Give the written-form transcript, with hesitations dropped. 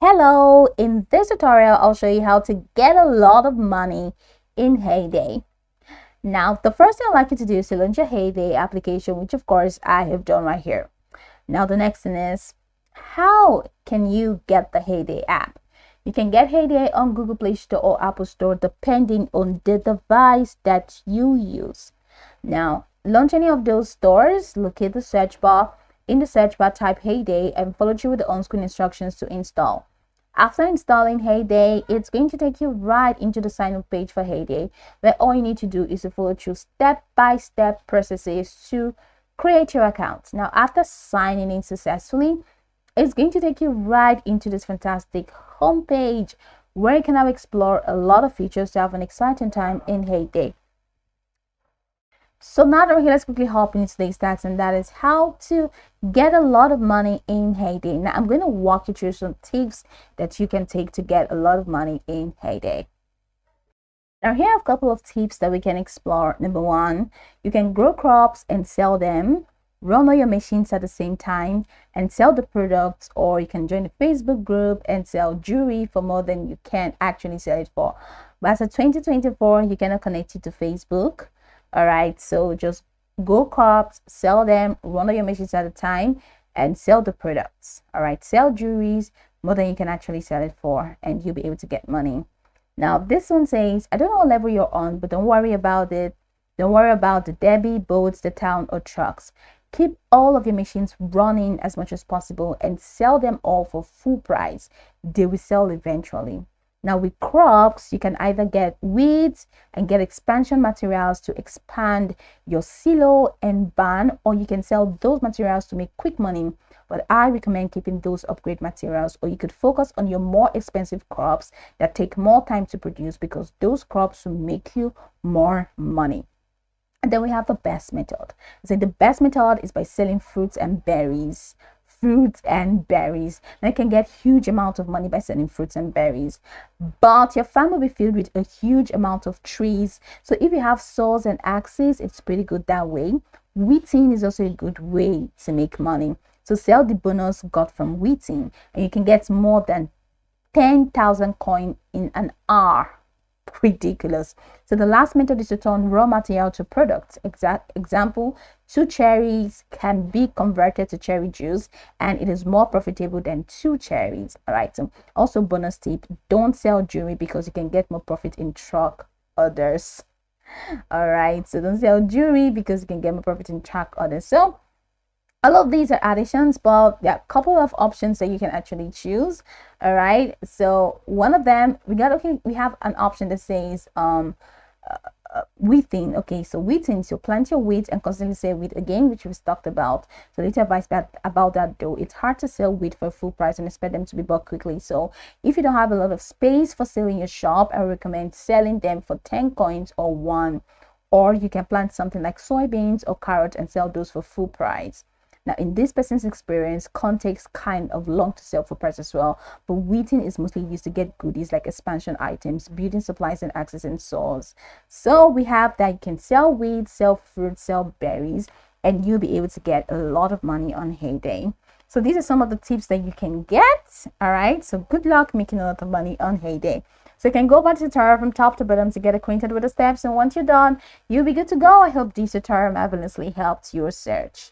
Hello, in this tutorial, I'll show you how to get a lot of money in Heyday. Now, the first thing I'd like you to do is to launch your Heyday application, which of course I have done right here. Now, the next thing is, how can you get the Heyday app? You can get Heyday on Google Play Store or Apple Store depending on the device that you use. Now, launch any of those stores, locate the search bar. In the search bar, type Heyday and follow through with the on-screen instructions to install. After installing Heyday, it's going to take you right into the sign up page for Heyday, where all you need to do is to follow through step-by-step processes to create your account. Now, after signing in successfully, it's going to take you right into this fantastic homepage where you can now explore a lot of features to have an exciting time in Heyday. So now that we're here, let's quickly hop into today's task, and that is how to get a lot of money in Heyday. Now I'm going to walk you through some tips that you can take to get a lot of money in Heyday. Now here are a couple of tips that we can explore. Number one, you can grow crops and sell them, run all your machines at the same time and sell the products, or you can join a Facebook group and sell jewelry for more than you can actually sell it for. But as of 2024, you cannot connect it to Facebook. All right, so just go crops, sell them, run all your machines at a time and sell the products. All right, sell jewelries more than you can actually sell it for, and you'll be able to get money. Now this one says, I don't know what level you're on, but don't worry about it. Don't worry about the debby, boats, the town or trucks. Keep all of your machines running as much as possible and sell them all for full price. They will sell eventually. Now with crops, you can either get weeds and get expansion materials to expand your silo and barn, or you can sell those materials to make quick money. But I recommend keeping those upgrade materials, or you could focus on your more expensive crops that take more time to produce, because those crops will make you more money. And then we have the best method. So the best method is by selling fruits and berries. Fruits and berries. Now you can get huge amount of money by selling fruits and berries, but your farm will be filled with a huge amount of trees. So if you have saws and axes, it's pretty good that way. Wheating is also a good way to make money. So sell the bonus got from wheating, and you can get more than 10,000 coin in an hour. Ridiculous. So the last method is to turn raw material to products. Example, 2 cherries can be converted to cherry juice, and it is more profitable than 2 cherries. All right, so also bonus tip, don't sell jewelry because you can get more profit in truck orders. All right, so don't sell jewelry because you can get more profit in truck orders. So all of these are additions, but there are a couple of options that you can actually choose. All right, so one of them, we have an option that says wheating. Okay, so wheating, so plant your wheat and constantly sell wheat again, which we've talked about. So little advice about that though, it's hard to sell wheat for full price and expect them to be bought quickly. So if you don't have a lot of space for selling your shop, I recommend selling them for 10 coins or 1, or you can plant something like soybeans or carrot and sell those for full price. Now, in this person's experience, corn takes kind of long to sell for price as well, but wheating is mostly used to get goodies like expansion items, building supplies, and axes and saws. So we have that you can sell weeds, sell fruit, sell berries, and you'll be able to get a lot of money on Heyday. So these are some of the tips that you can get. All right, so good luck making a lot of money on Heyday. So you can go back to the tutorial from top to bottom to get acquainted with the steps, and once you're done, you'll be good to go. I hope this tutorial marvelously helped your search.